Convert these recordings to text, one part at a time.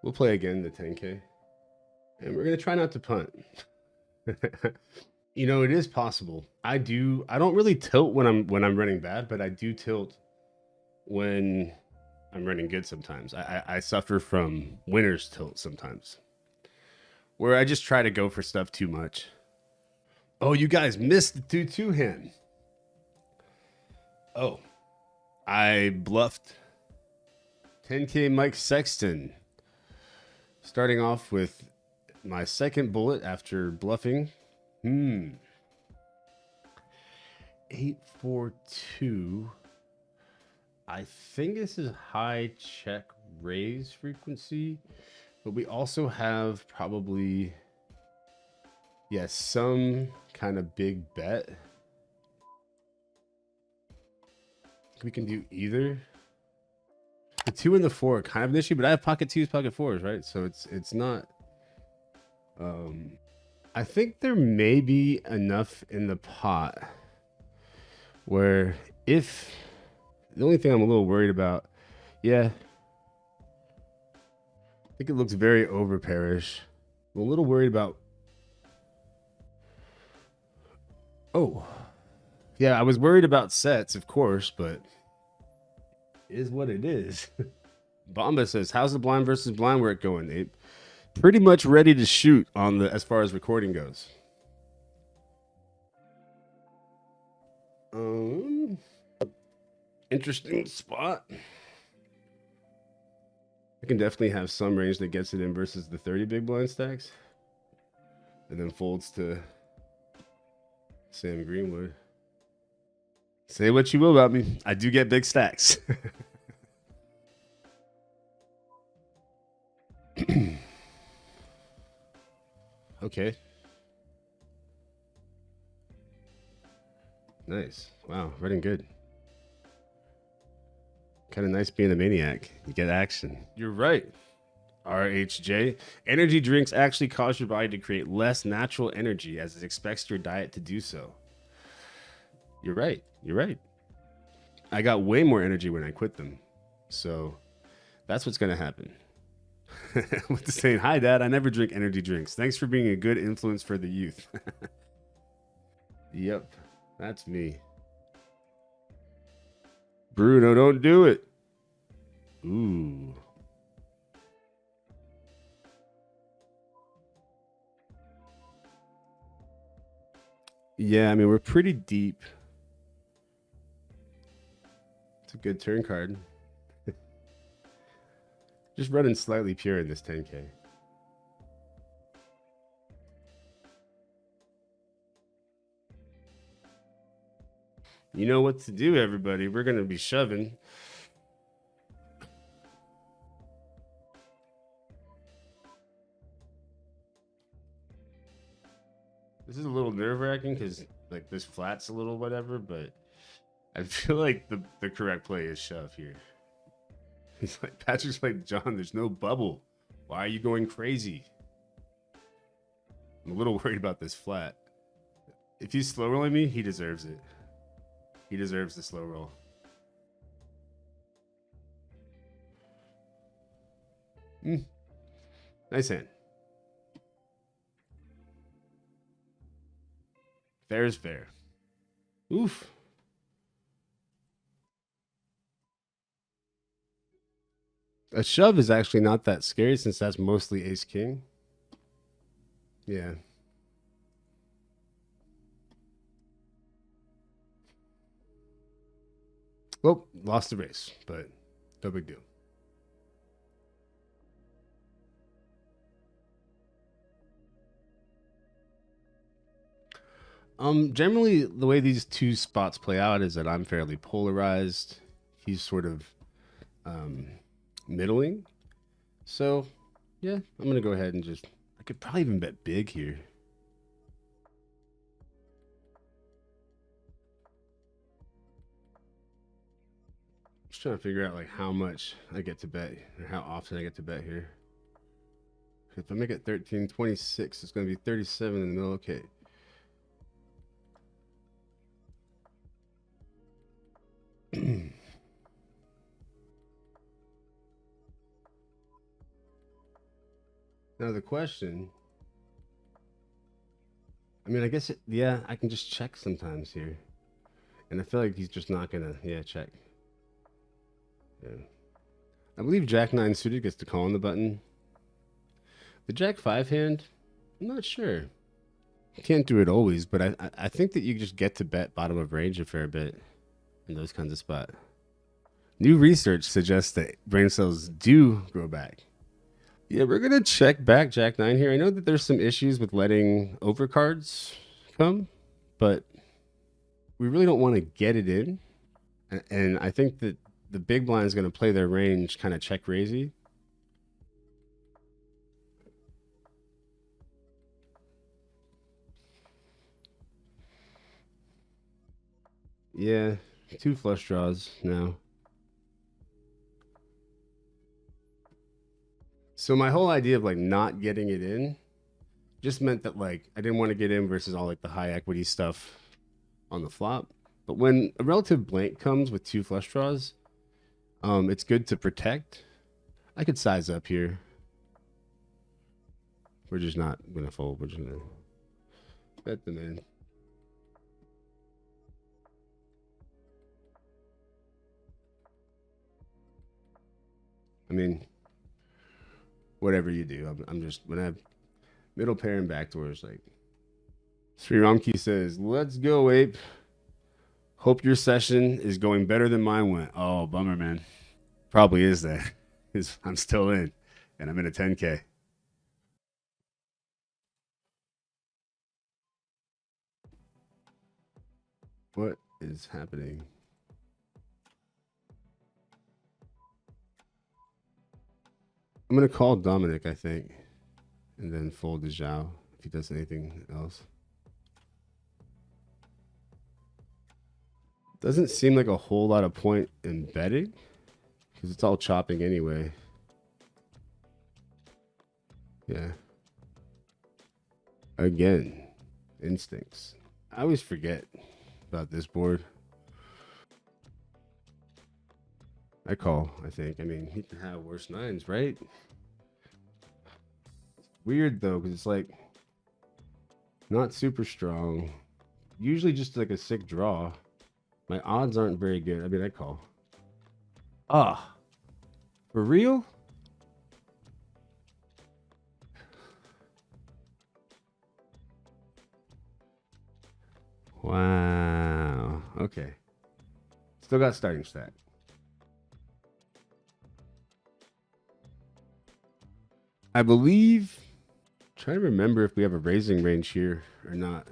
We'll play again the 10K. And we're gonna try not to punt. You know, it is possible. I don't really tilt when I'm running bad, but I do tilt when I'm running good sometimes. I suffer from winner's tilt sometimes. Where I just try to go for stuff too much. Oh, you guys missed the 2-2 hand. Oh, I bluffed 10K Mike Sexton. Starting off with my second bullet after bluffing. 842. I think this is high check raise frequency, but we also have probably, some kind of big bet. We can do either. The 2 and the 4 are kind of an issue, but I have pocket 2s, pocket 4s, right? So it's not. I think there may be enough in the pot where if the only thing I'm a little worried about, I think it looks very over parish. I'm a little worried about. Oh, yeah, I was worried about sets, of course, but it is what it is. Bomba says, "How's the blind versus blind work going, Ape?" Pretty much ready to shoot on the as far as recording goes. Interesting spot. I can definitely have some range that gets it in versus the 30 big blind stacks, and then folds to Sam Greenwood. Say what you will about me, I do get big stacks. Okay. Nice. Wow, running good. Kind of nice being a maniac. You get action. You're right. RHJ. Energy drinks actually cause your body to create less natural energy as it expects your diet to do so. You're right. You're right. I got way more energy when I quit them. So that's what's going to happen. With the saying, "Hi, Dad. I never drink energy drinks. Thanks for being a good influence for the youth." Yep. That's me. Bruno, don't do it. Ooh. Yeah, I mean, we're pretty deep. It's a good turn card. Just running slightly pure in this 10K. You know what to do, everybody. We're going to be shoving. This is a little nerve-wracking because like this flat's a little whatever, but I feel like the correct play is shove here. He's like, Patrick's like, "John, there's no bubble. Why are you going crazy?" I'm a little worried about this flat. If he's slow rolling me, he deserves it. He deserves the slow roll. Nice hand. Fair is fair. Oof. A shove is actually not that scary since that's mostly ace king. Yeah. Well, lost the race, but no big deal. Generally, the way these two spots play out is that I'm fairly polarized. He's sort of middling. So, yeah, I'm gonna go ahead and just. I could probably even bet big here. Just trying to figure out like how much I get to bet or how often I get to bet here. If I make it 13.26, it's gonna be 37 in the middle. Okay. Now the question, I mean, I guess, yeah, I can just check sometimes here. And I feel like he's just not going to, yeah, check. Yeah. I believe Jack 9 suited gets to call on the button. The Jack 5 hand, I'm not sure. Can't do it always, but I think that you just get to bet bottom of range a fair bit in those kinds of spots. New research suggests that brain cells do grow back. Yeah, we're gonna check back Jack 9 here. I know that there's some issues with letting overcards come, but we really don't want to get it in. And I think that the big blind is going to play their range kind of check raisey. Yeah, 2 flush draws now. So my whole idea of like not getting it in just meant that like I didn't want to get in versus all like the high equity stuff on the flop. But when a relative blank comes with 2 flush draws, it's good to protect. I could size up here. We're just not gonna fold. We're just gonna bet them in. I mean, whatever you do, I'm just when I have middle pair and backdoors, like Sri Ramki says, "Let's go, Ape. Hope your session is going better than mine went." Oh, bummer, man. Probably is that. I'm still in, and I'm in a 10K. What is happening? I'm gonna call Dominic, I think, and then fold to Zhao if he does anything else. Doesn't seem like a whole lot of point in betting because it's all chopping anyway. Yeah. Again, instincts. I always forget about this board. I call, I think. I mean, he can have worse nines, right? Weird though, because it's like not super strong. Usually just like a sick draw. My odds aren't very good. I mean, I call. Ah, for real? Wow. Okay. Still got starting stat. I believe. Trying to remember if we have a raising range here or not.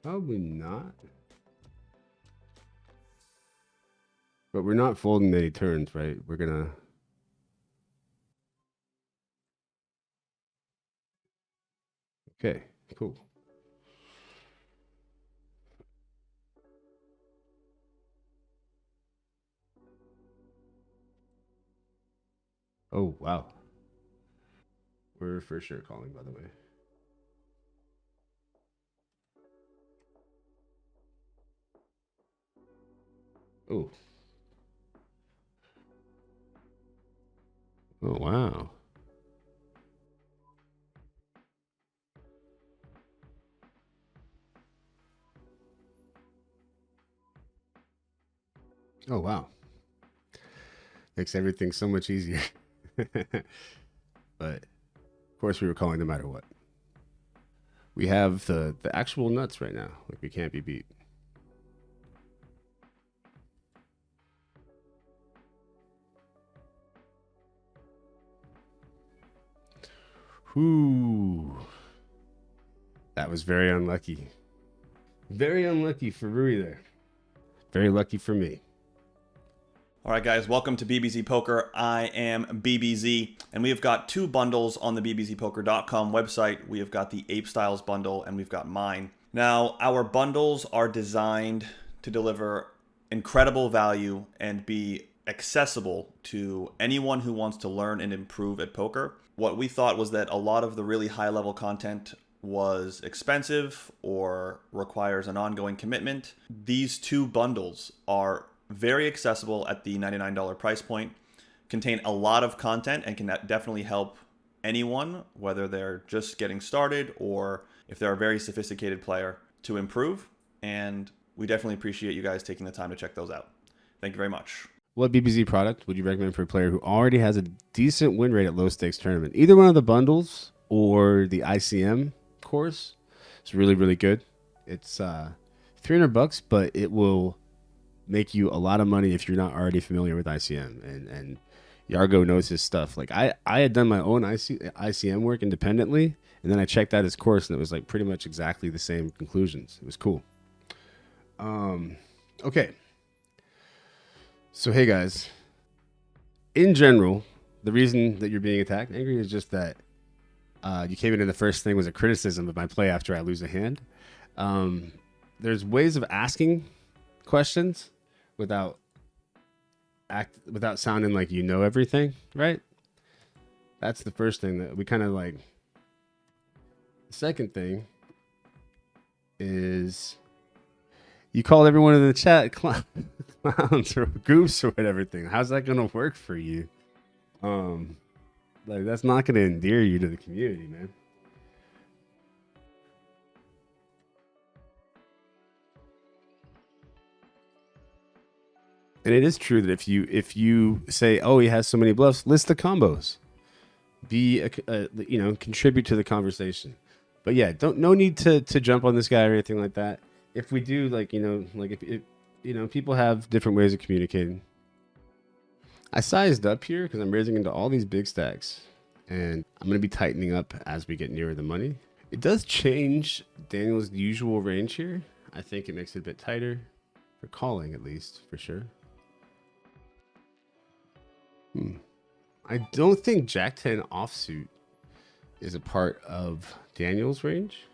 Probably not. But we're not folding many turns, right? We're gonna. Okay, cool. Oh, wow. We're for sure calling, by the way. Oh. Oh, wow. Oh, wow. Makes everything so much easier. But of course, we were calling no matter what. We have the actual nuts right now. Like, we can't be beat. Whoo. That was very unlucky. Very unlucky for Rui there. Very lucky for me. All right, guys, welcome to BBZ Poker. I am BBZ, and we have got 2 bundles on the BBZPoker.com website. We have got the apestyles bundle, and we've got mine. Now, our bundles are designed to deliver incredible value and be accessible to anyone who wants to learn and improve at poker. What we thought was that a lot of the really high-level content was expensive or requires an ongoing commitment. These 2 bundles are very accessible at the $99 price point, contain a lot of content and can definitely help anyone, whether they're just getting started or if they're a very sophisticated player, to improve. And we definitely appreciate you guys taking the time to check those out. Thank you very much. What BBZ product would you recommend for a player who already has a decent win rate at low stakes tournament? Either one of the bundles or the ICM course. It's really, really good. It's $300, but it will make you a lot of money if you're not already familiar with ICM. And Yargo knows his stuff. Like I had done my own ICM work independently, and then I checked out his course, and it was like pretty much exactly the same conclusions. It was cool. Okay. So, hey guys, in general, the reason that you're being attacked, Angry, is just that you came in and the first thing was a criticism of my play after I lose a hand. There's ways of asking questions without sounding like you know everything, right? That's the first thing that we kind of like. The second thing is you called everyone in the chat clowns or goofs or whatever thing. How's that going to work for you? Like that's not going to endear you to the community, man. And it is true that if you say, oh, he has so many bluffs, list the combos. Contribute to the conversation. But yeah, no need to jump on this guy or anything like that. If we do, if people have different ways of communicating. I sized up here because I'm raising into all these big stacks, and I'm going to be tightening up as we get nearer the money. It does change Daniel's usual range here. I think it makes it a bit tighter for calling, at least, for sure. I don't think Jack 10 offsuit is a part of Daniel's range.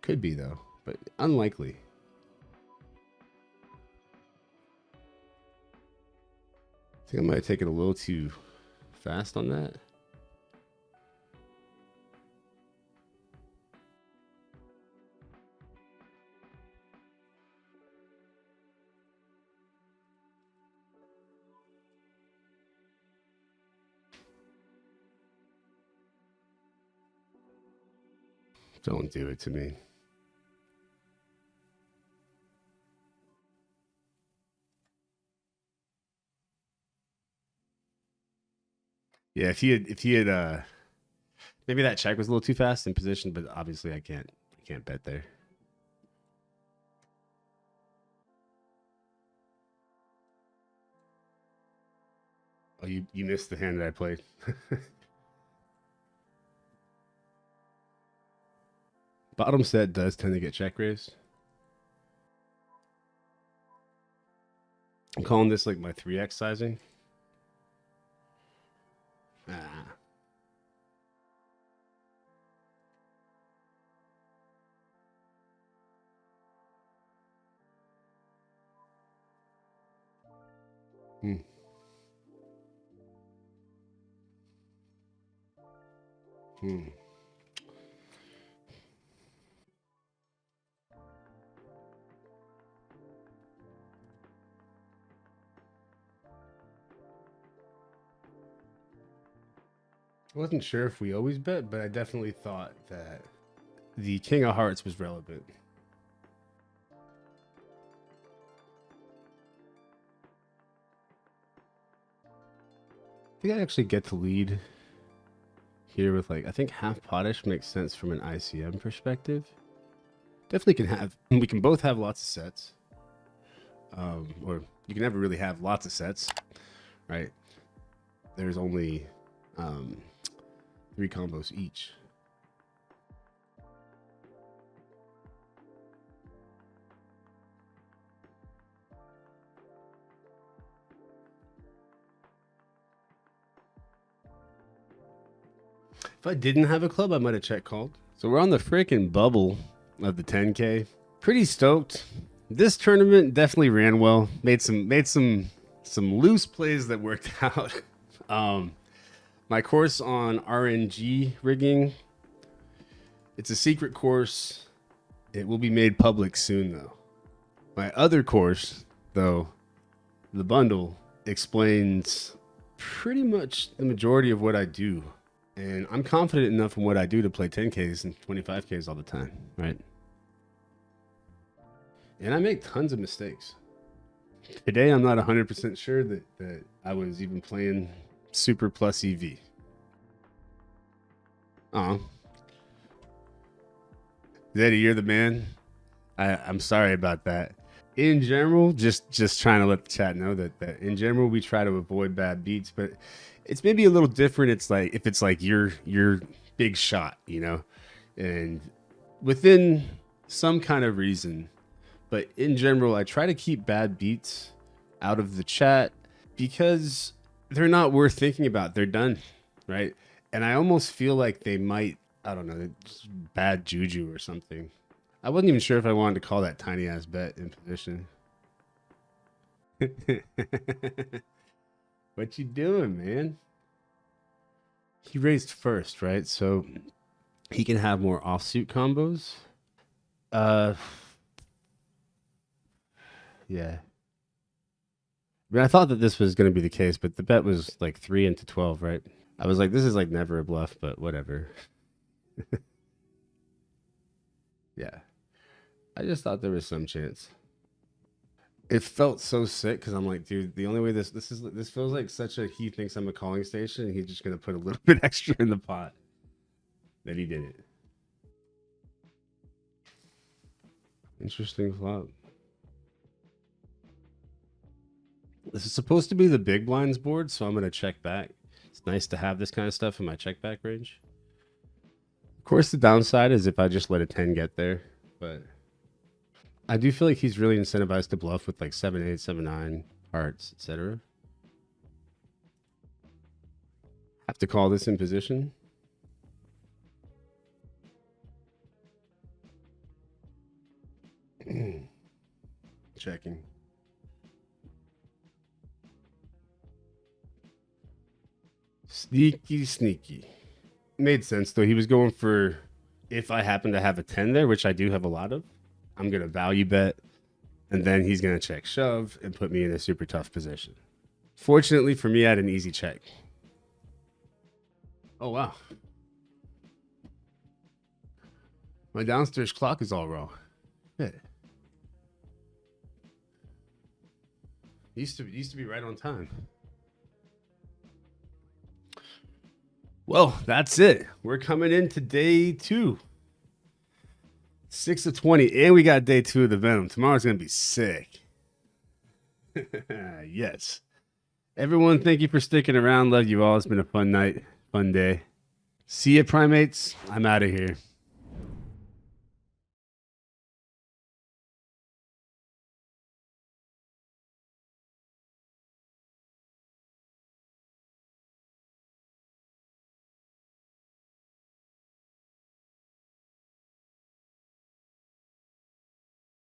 Could be, though, but unlikely. I think I might have taken a little too fast on that. Don't do it to me. Yeah, if he had maybe that check was a little too fast in position, but obviously I can't bet there. Oh, you missed the hand that I played. Bottom set does tend to get check raised. I'm calling this like my 3x sizing. Ah. Hmm. Hmm. I wasn't sure if we always bet, but I definitely thought that the King of Hearts was relevant. I think I actually get to lead here with I think half potish makes sense from an ICM perspective. Definitely we can both have lots of sets. Or you can never really have lots of sets, right? There's only 3 combos each. If I didn't have a club, I might have check called. So we're on the freaking bubble of the 10K. Pretty stoked. This tournament definitely ran well. Made some loose plays that worked out. My course on RNG rigging, it's a secret course. It will be made public soon, though. My other course, though, the bundle, explains pretty much the majority of what I do. And I'm confident enough in what I do to play 10Ks and 25Ks all the time, right? And I make tons of mistakes. Today, I'm not 100% sure that I was even playing Super plus EV. Oh. Zeddy, you're the man. I'm sorry about that. In general, just trying to let the chat know that in general, we try to avoid bad beats, but it's maybe a little different. It's like if it's like your big shot, you know, and within some kind of reason. But in general, I try to keep bad beats out of the chat because they're not worth thinking about. They're done, right? And I almost feel like they might, I don't know, just bad juju or something. I wasn't even sure if I wanted to call that tiny ass bet in position. What you doing, man? He raised first, right? So he can have more offsuit combos. Yeah. I mean, I thought that this was going to be the case, but the bet was like 3 into 12, right? I was like, this is like never a bluff, but whatever. Yeah. I just thought there was some chance. It felt so sick because I'm like, dude, the only way this feels like such a he thinks I'm a calling station and he's just going to put a little bit extra in the pot. That he did it. Interesting flop. This is supposed to be the big blinds board, so I'm going to check back. It's nice to have this kind of stuff in my check back range. Of course, the downside is if I just let a 10 get there, but I do feel like he's really incentivized to bluff with like 7-8, 7-9, hearts, etc. Have to call this in position. Checking. Sneaky. Made sense though. He was going for, if I happen to have a 10 there, which I do have a lot of, I'm going to value bet. And then he's going to check shove and put me in a super tough position. Fortunately for me, I had an easy check. Oh, wow. My downstairs clock is all wrong. Shit. Used to be right on time. Well, that's it. We're coming into day 2. 6 of 20, and we got day 2 of the Venom. Tomorrow's gonna be sick. Yes. Everyone, thank you for sticking around. Love you all. It's been a fun night, fun day. See ya, primates. I'm out of here.